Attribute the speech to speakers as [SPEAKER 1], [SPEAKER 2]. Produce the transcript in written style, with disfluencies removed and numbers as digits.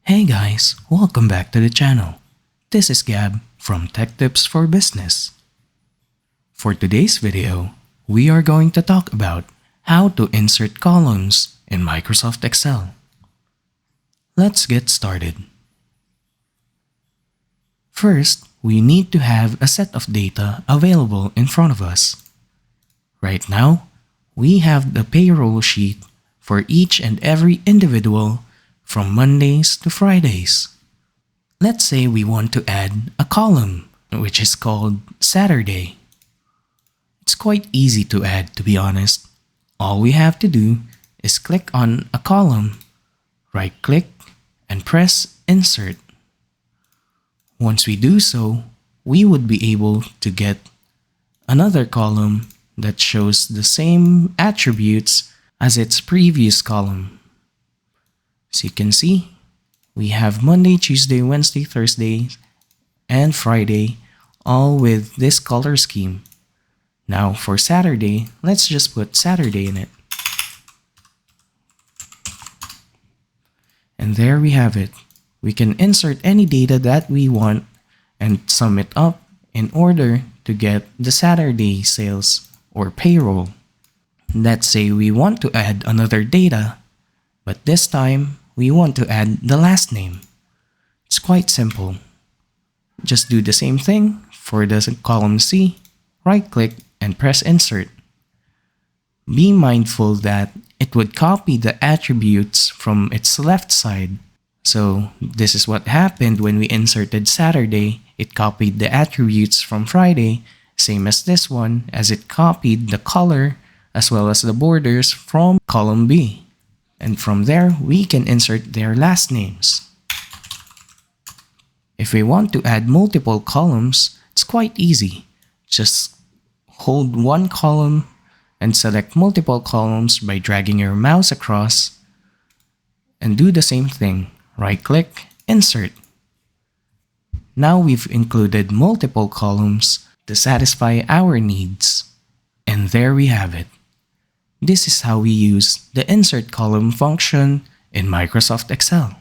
[SPEAKER 1] Hey guys, welcome back to the channel. This is Gab from Tech Tips for Business. For today's video, we are going to talk about how to insert columns in Microsoft Excel. Let's get started. First, we need to have a set of data available in front of us. Right now, we have the payroll sheet for each and every individual from Mondays to Fridays. Let's say we want to add a column, which is called Saturday. It's quite easy to add, to be honest. All we have to do is click on a column, right-click, and press Insert. Once we do so, we would be able to get another column that shows the same attributes as its previous column. As you can see, we have Monday, Tuesday, Wednesday, Thursday, and Friday, all with this color scheme. Now for Saturday, let's just put Saturday in it. And there we have it. We can insert any data that we want and sum it up in order to get the Saturday sales or payroll. Let's say we want to add another data, but this time we want to add the last name. It's quite simple. Just do the same thing for the column C, right-click and press Insert. Be mindful that it would copy the attributes from its left side. So this is what happened when we inserted Saturday. It copied the attributes from Friday, same as this one, as it copied the color as well as the borders from column B. And from there, we can insert their last names. If we want to add multiple columns, it's quite easy. Just hold one column and select multiple columns by dragging your mouse across and do the same thing. Right-click, Insert. Now we've included multiple columns to satisfy our needs. And there we have it. This is how we use the Insert Column function in Microsoft Excel.